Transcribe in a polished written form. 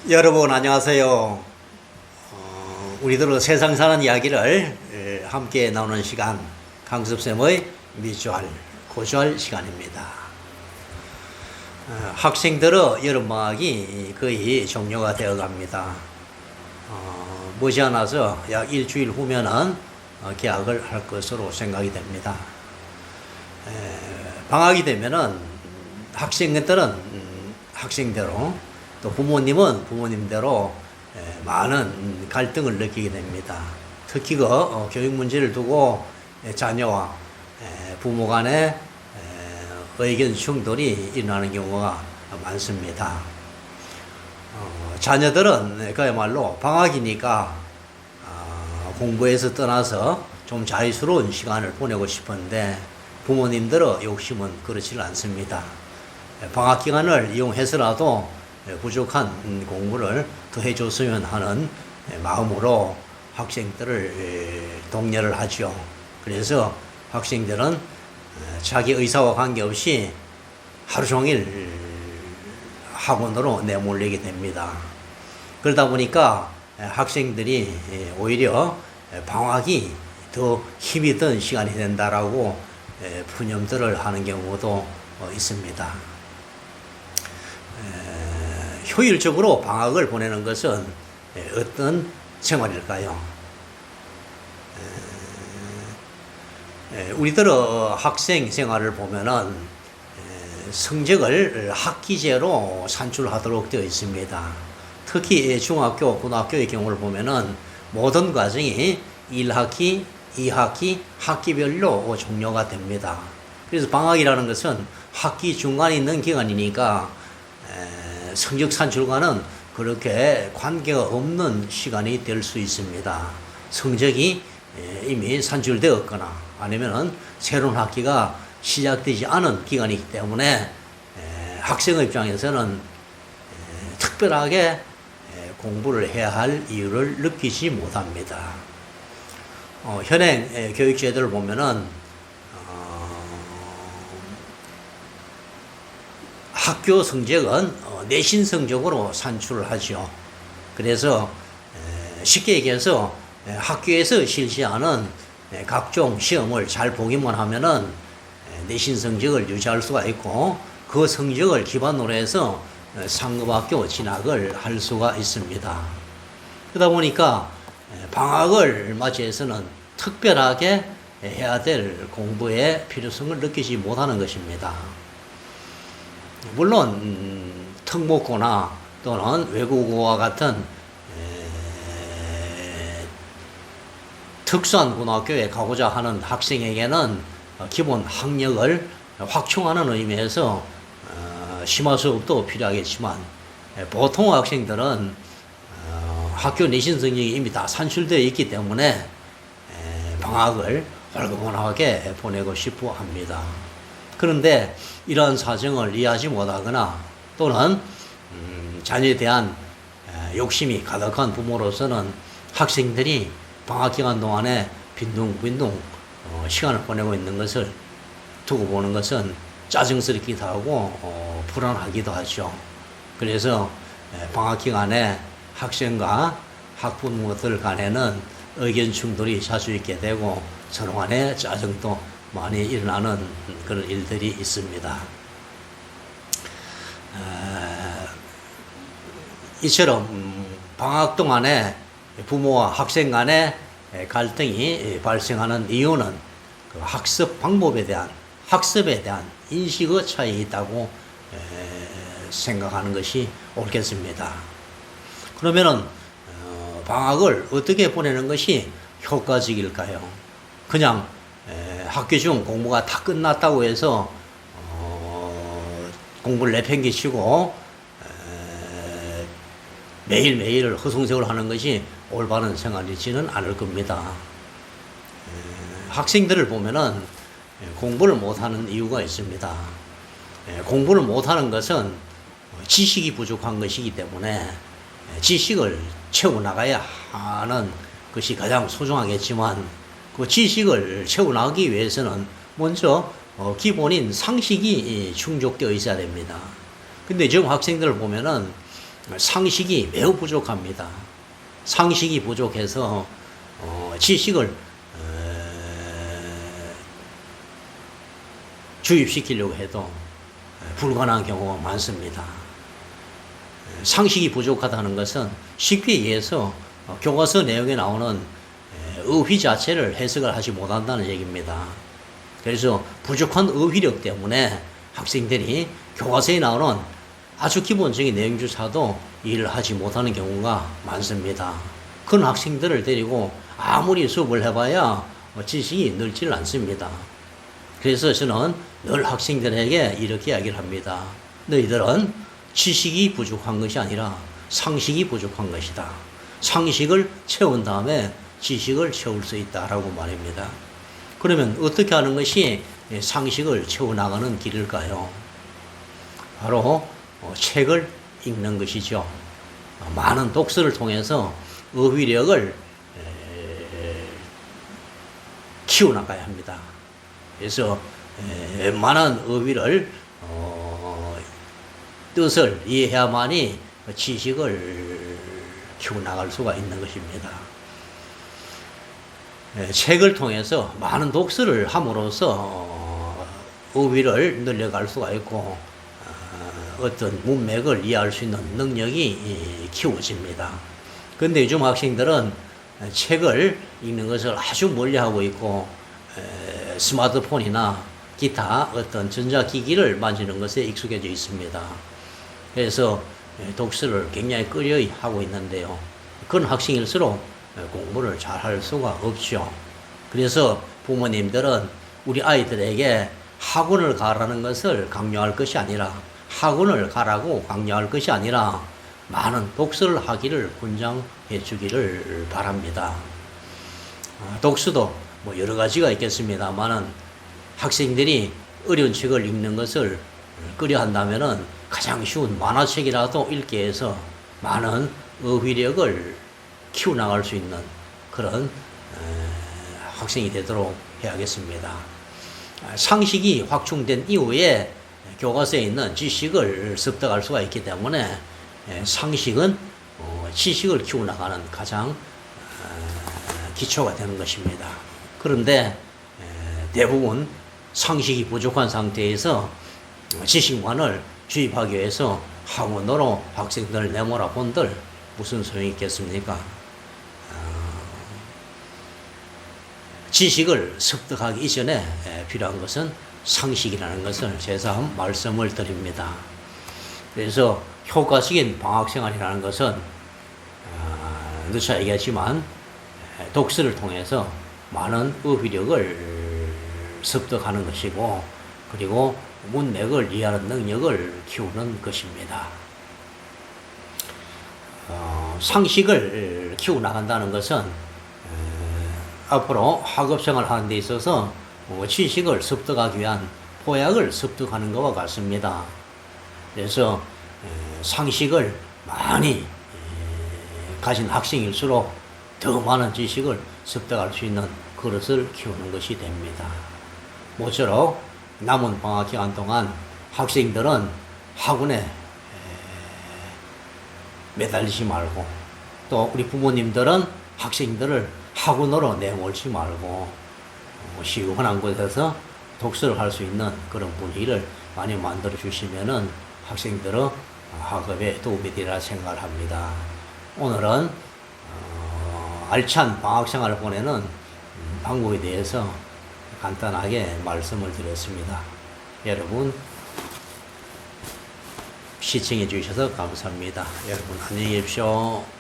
여러분 안녕하세요. 우리들 세상 사는 이야기를 함께 나누는 시간, 강습쌤의 미주알, 고주알 시간입니다. 학생들의 여름방학이 거의 종료가 되어 갑니다. 머지않아서 약 일주일 후면은 개학을 할 것으로 생각이 됩니다. 방학이 되면은 학생들은 학생대로, 또 부모님은 부모님대로 많은 갈등을 느끼게 됩니다. 특히 교육 문제를 두고 자녀와 부모 간의 의견 충돌이 일어나는 경우가 많습니다. 자녀들은 그야말로 방학이니까 공부에서 떠나서 좀 자유스러운 시간을 보내고 싶은데, 부모님들의 욕심은 그렇지 않습니다. 방학 기간을 이용해서라도 부족한 공부를 더 해줬으면 하는 마음으로 학생들을 독려를 하죠. 그래서 학생들은 자기 의사와 관계없이 하루 종일 학원으로 내몰리게 됩니다. 그러다 보니까 학생들이 오히려 방학이 더 힘이 든 시간이 된다라고 푸념들을 하는 경우도 있습니다. 효율적으로 방학을 보내는 것은 어떤 생활일까요? 우리들의 학생 생활을 보면은 성적을 학기제로 산출하도록 되어 있습니다. 특히 중학교, 고등학교의 경우를 보면은 모든 과정이 1학기, 2학기, 학기별로 종료가 됩니다. 그래서 방학이라는 것은 학기 중간에 있는 기간이니까 성적 산출과는 그렇게 관계가 없는 시간이 될 수 있습니다. 성적이 이미 산출되었거나 아니면은 새로운 학기가 시작되지 않은 기간이기 때문에 학생의 입장에서는 특별하게 공부를 해야 할 이유를 느끼지 못합니다. 현행 교육 제도를 보면은 학교 성적은 내신 성적으로 산출을 하죠. 그래서 쉽게 얘기해서 학교에서 실시하는 각종 시험을 잘 보기만 하면은 내신 성적을 유지할 수가 있고, 그 성적을 기반으로 해서 상급학교 진학을 할 수가 있습니다. 그러다 보니까 방학을 맞이해서는 특별하게 해야 될 공부의 필요성을 느끼지 못하는 것입니다. 물론 특목고나 또는 외국어와 같은 특수한 고등학교에 가고자 하는 학생에게는 기본 학력을 확충하는 의미에서 심화 수업도 필요하겠지만, 보통 학생들은 학교 내신 성적이 이미 다 산출되어 있기 때문에 방학을 활기문하게 보내고 싶어 합니다. 그런데 이러한 사정을 이해하지 못하거나 또는 자녀에 대한 욕심이 가득한 부모로서는 학생들이 방학 기간 동안에 빈둥빈둥 시간을 보내고 있는 것을 두고 보는 것은 짜증스럽기도 하고 불안하기도 하죠. 그래서 방학 기간에 학생과 학부모들 간에는 의견 충돌이 자주 있게 되고 서로 간에 짜증도 많이 일어나는 그런 일들이 있습니다. 이처럼 방학 동안에 부모와 학생 간의 갈등이 발생하는 이유는 그 학습 방법에 대한, 학습에 대한 인식의 차이가 있다고 생각하는 것이 옳겠습니다. 그러면은 방학을 어떻게 보내는 것이 효과적일까요? 그냥 학교 중 공부가 다 끝났다고 해서 공부를 내팽개치고 매일매일 허송세월 하는 것이 올바른 생활이지는 않을 겁니다. 학생들을 보면은 공부를 못하는 이유가 있습니다. 공부를 못하는 것은 지식이 부족한 것이기 때문에 지식을 채워나가야 하는 것이 가장 소중하겠지만, 그 지식을 채워나가기 위해서는 먼저 기본인 상식이 충족되어 있어야 됩니다. 근데 지금 학생들을 보면은 상식이 매우 부족합니다. 상식이 부족해서 지식을 주입시키려고 해도 불가능한 경우가 많습니다. 상식이 부족하다는 것은 쉽게 얘기해서 교과서 내용에 나오는 의휘 자체를 해석을 하지 못한다는 얘기입니다. 그래서 부족한 의휘력 때문에 학생들이 교과서에 나오는 아주 기본적인 내용조차도 이해를 하지 못하는 경우가 많습니다. 그런 학생들을 데리고 아무리 수업을 해봐야 지식이 늘지를 않습니다. 그래서 저는 늘 학생들에게 이렇게 이야기를 합니다. 너희들은 지식이 부족한 것이 아니라 상식이 부족한 것이다. 상식을 채운 다음에 지식을 채울 수 있다라고 말입니다. 그러면 어떻게 하는 것이 상식을 채워나가는 길일까요? 바로 책을 읽는 것이죠. 많은 독서를 통해서 어휘력을 키워나가야 합니다. 그래서 웬만한 어휘를 뜻을 이해해야만이 지식을 키워나갈 수가 있는 것입니다. 책을 통해서 많은 독서를 함으로써 어휘를 늘려갈 수가 있고 어떤 문맥을 이해할 수 있는 능력이 키워집니다. 그런데 요즘 학생들은 책을 읽는 것을 아주 멀리하고 있고 스마트폰이나 기타 어떤 전자기기를 만지는 것에 익숙해져 있습니다. 그래서 독서를 굉장히 꺼려이 하고 있는데요. 그런 학생일수록 공부를 잘 할 수가 없죠. 그래서 부모님들은 우리 아이들에게 학원을 가라는 것을 강요할 것이 아니라 학원을 가라고 강요할 것이 아니라 많은 독서를 하기를 권장해 주기를 바랍니다. 독서도 뭐 여러 가지가 있겠습니다만은 학생들이 어려운 책을 읽는 것을 꺼려 한다면은 가장 쉬운 만화책이라도 읽게 해서 많은 어휘력을 키워나갈 수 있는 그런 학생이 되도록 해야겠습니다. 상식이 확충된 이후에 교과서에 있는 지식을 습득할 수가 있기 때문에 상식은 지식을 키워나가는 가장 기초가 되는 것입니다. 그런데 대부분 상식이 부족한 상태에서 지식만을 주입하기 위해서 학원으로 학생들을 내몰아 본들 무슨 소용이 있겠습니까? 지식을 습득하기 이전에 필요한 것은 상식이라는 것을 재삼 말씀을 드립니다. 그래서 효과적인 방학생활이라는 것은 누차 얘기하지만 독서를 통해서 많은 어휘력을 습득하는 것이고 그리고 문맥을 이해하는 능력을 키우는 것입니다. 상식을 키워나간다는 것은 앞으로 학업생활을 하는 데 있어서 지식을 습득하기 위한 포약을 습득하는 것과 같습니다. 그래서 상식을 많이 가진 학생일수록 더 많은 지식을 습득할 수 있는 그릇을 키우는 것이 됩니다. 모쪼록 남은 방학 기간 동안 학생들은 학원에 매달리지 말고 또 우리 부모님들은 학생들을 학원으로 내몰지 말고 시원한 곳에서 독서를 할 수 있는 그런 분위기를 많이 만들어 주시면은 학생들은 학업에 도움이 되리라 생각을 합니다. 오늘은 알찬 방학생활을 보내는 방법에 대해서 간단하게 말씀을 드렸습니다. 여러분 시청해 주셔서 감사합니다. 여러분 안녕히 계십시오.